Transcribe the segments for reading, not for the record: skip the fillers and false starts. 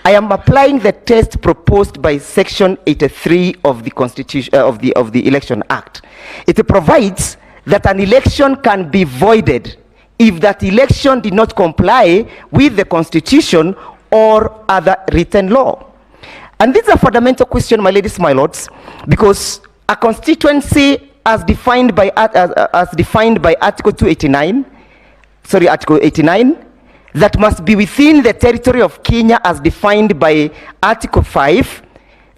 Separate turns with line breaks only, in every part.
I am applying the test proposed by Section 83 of the Constitution of the Election Act. It provides that an election can be voided if that election did not comply with the Constitution or other written law. And this is a fundamental question, my ladies, my lords, because a constituency as defined by Article 289, Article 89, that must be within the territory of Kenya as defined by Article 5,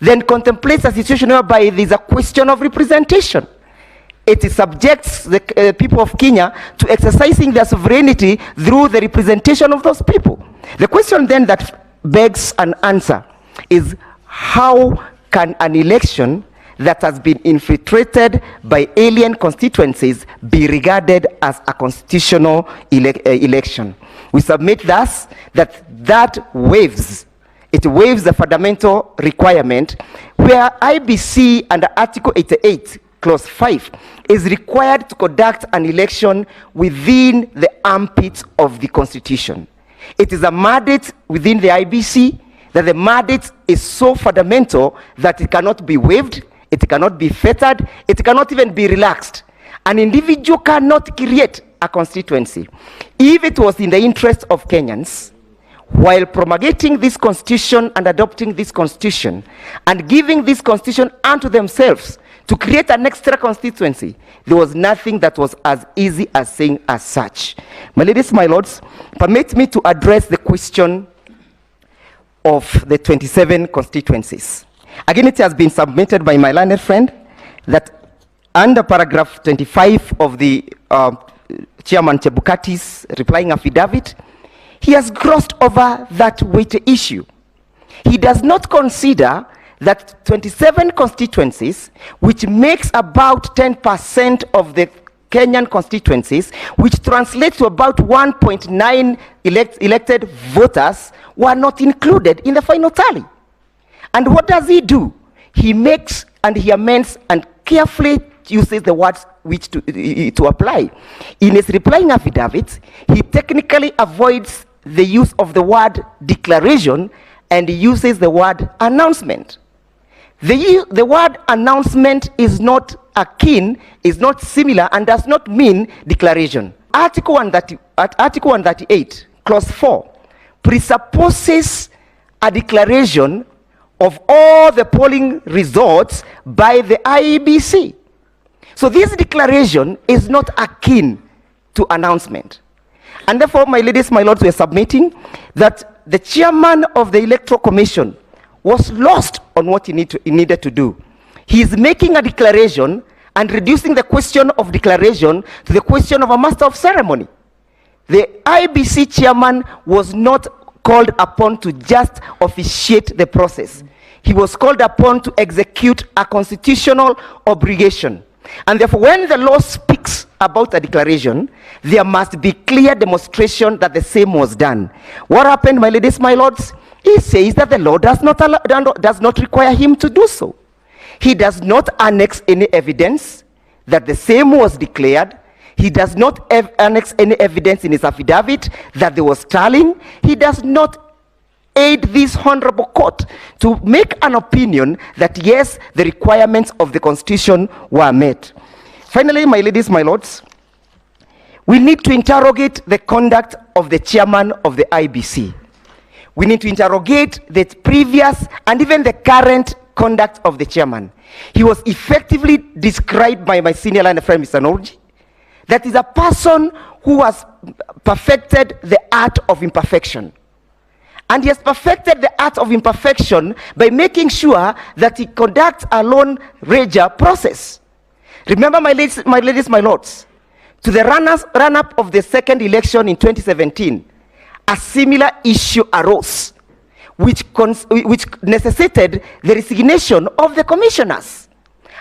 then contemplates a situation whereby there is a question of representation. It subjects the people of Kenya to exercising their sovereignty through the representation of those people. The question then that begs an answer is, how can an election that has been infiltrated by alien constituencies be regarded as a constitutional election? We submit thus that waives the fundamental requirement where IEBC under Article 88, Clause 5, is required to conduct an election within the armpits of the Constitution. It is a mandate within the IEBC that the mandate is so fundamental that it cannot be waived, it cannot be fettered, it cannot even be relaxed. An individual cannot create a constituency. If it was in the interest of Kenyans, while promulgating this constitution and adopting this constitution and giving this constitution unto themselves to create an extra constituency, there was nothing that was as easy as saying as such. My ladies, my lords, permit me to address the question of the 27 constituencies. Again, it has been submitted by my learned friend that under paragraph 25 of the Chairman Chebukati's replying affidavit, he has glossed over that weighty issue. He does not consider that 27 constituencies, which makes about 10% of the Kenyan constituencies, which translates to about 1.9 elected voters, were not included in the final tally. And what does he do? He makes and he amends and carefully uses the words which to apply. In his replying affidavit, he technically avoids the use of the word declaration and he uses the word announcement. The word announcement is not akin, is not similar, and does not mean declaration. Article 138, Clause 4, presupposes a declaration of all the polling results by the IEBC. So this declaration is not akin to announcement. And therefore, my ladies, my lords, we are submitting that the chairman of the Electoral Commission was lost on what he needed to do. He is making a declaration and reducing the question of declaration to the question of a master of ceremony. The IEBC chairman was not called upon to just officiate the process. He was called upon to execute a constitutional obligation. And therefore, when the law speaks about a declaration, there must be clear demonstration that the same was done. What happened, my ladies, my lords? He says that the law does not require him to do so. He does not annex any evidence that the same was declared. He does not annex any evidence in his affidavit that there was tallying. He does not aid this honorable court to make an opinion that yes, the requirements of the Constitution were met. Finally, my ladies, my lords, we need to interrogate the conduct of the chairman of the IEBC. We need to interrogate the previous and even the current conduct of the chairman. He was effectively described by my senior line friend, Mr. Norji, that is a person who has perfected the art of imperfection. And he has perfected the art of imperfection by making sure that he conducts a lone ranger process. Remember, my ladies, my lords, to the run-up of the second election in 2017, a similar issue arose, which necessitated the resignation of the commissioners.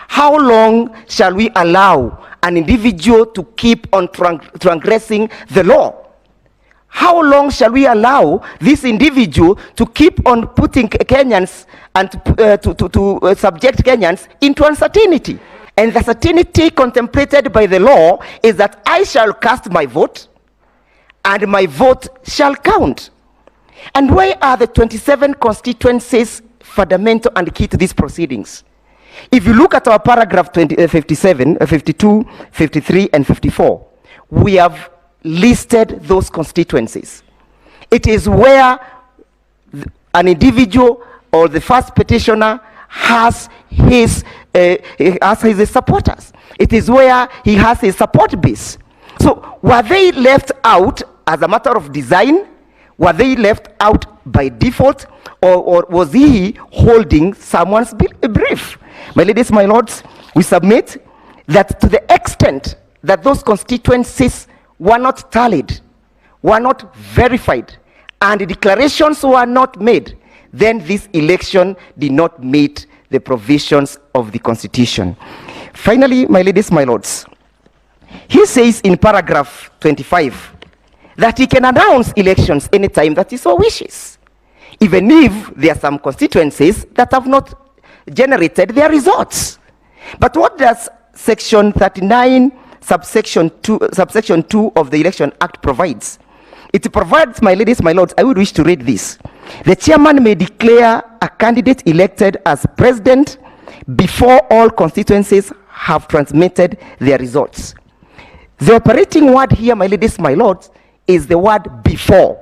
How long shall we allow an individual to keep on transgressing the law? How long shall we allow this individual to keep on putting Kenyans and to subject Kenyans into uncertainty? And the certainty contemplated by the law is that I shall cast my vote and my vote shall count. And why are the 27 constituencies fundamental and key to these proceedings? If you look at our paragraph 57, 52, 53, and 54, we have listed those constituencies. It is where an individual or the first petitioner has his supporters. It is where he has his support base. So were they left out as a matter of design? Were they left out by default? Or was he holding someone's brief? My ladies, my lords, we submit that to the extent that those constituencies were not tallied, were not verified, and the declarations were not made, then this election did not meet the provisions of the Constitution. Finally, my ladies, my lords, he says in paragraph 25 that he can announce elections anytime that he so wishes, even if there are some constituencies that have not generated their results. But what does section 39 subsection 2 of the Election Act provides? It provides, my ladies, my lords, I would wish to read this. The chairman may declare a candidate elected as president before all constituencies have transmitted their results. The operating word here, my ladies, my lords, is the word before.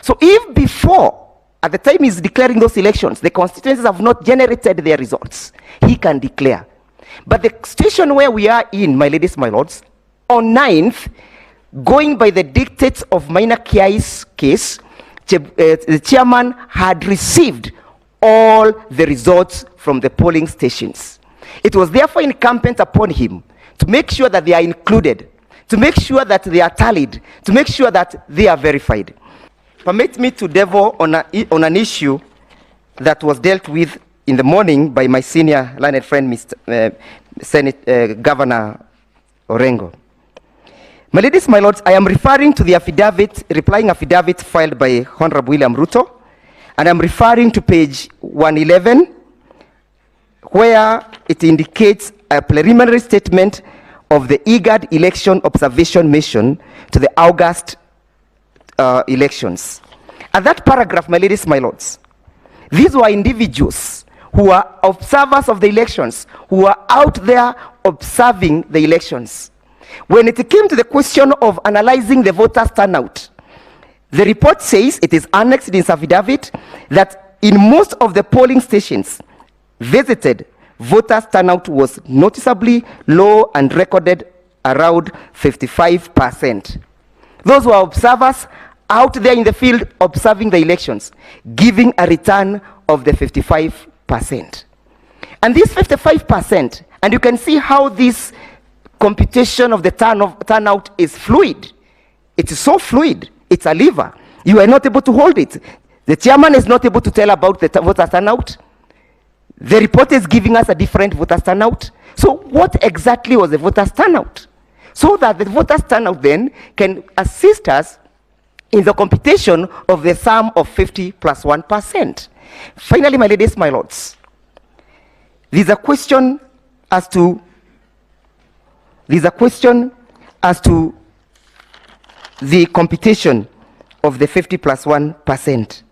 So if before, at the time he's declaring those elections, the constituencies have not generated their results, he can declare. But the situation where we are in, my ladies, my lords, on 9th, going by the dictates of Maina Kiai's case, the chairman had received all the results from the polling stations. It was therefore incumbent upon him to make sure that they are included, to make sure that they are tallied, to make sure that they are verified. Permit me to delve on an issue that was dealt with in the morning by my senior learned friend, Mr. Governor Orengo. My ladies, my lords, I am referring to the replying affidavit filed by Honorable William Ruto, and I'm referring to page 111, where it indicates a preliminary statement of the IGAD election observation mission to the August elections. And that paragraph, my ladies, my lords, these were individuals who are observers of the elections, who are out there observing the elections. When it came to the question of analyzing the voters' turnout, the report says, it is annexed in its affidavit, that in most of the polling stations visited, voters' turnout was noticeably low and recorded around 55%. Those were observers out there in the field observing the elections, giving a return of the 55%. And this 55%, and you can see how this computation of the turnout is fluid. It is so fluid. It's a lever. You are not able to hold it. The chairman is not able to tell about the voter turnout. The report is giving us a different voter turnout. So what exactly was the voter turnout? So that the voter turnout then can assist us in the computation of the sum of 50 plus 1%. Finally, my ladies, my lords, there's a question as to the computation of the 50 plus 1%.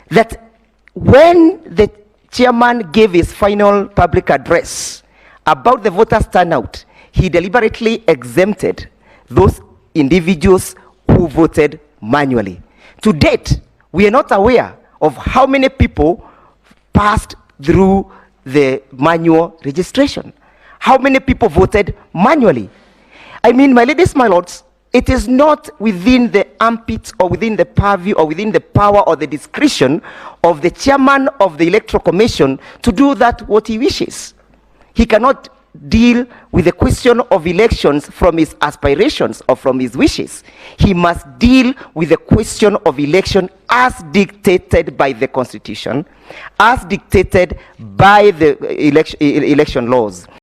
That when the chairman gave his final public address about the voters' turnout, he deliberately exempted those individuals who voted manually. To date, we are not aware of how many people passed through the manual registration. How many people voted manually? I mean, my ladies, my lords, it is not within the armpits or within the purview or within the power or the discretion of the chairman of the Electoral Commission to do that what he wishes. He cannot deal with the question of elections from his aspirations or from his wishes. He must deal with the question of election as dictated by the Constitution, as dictated by the election laws.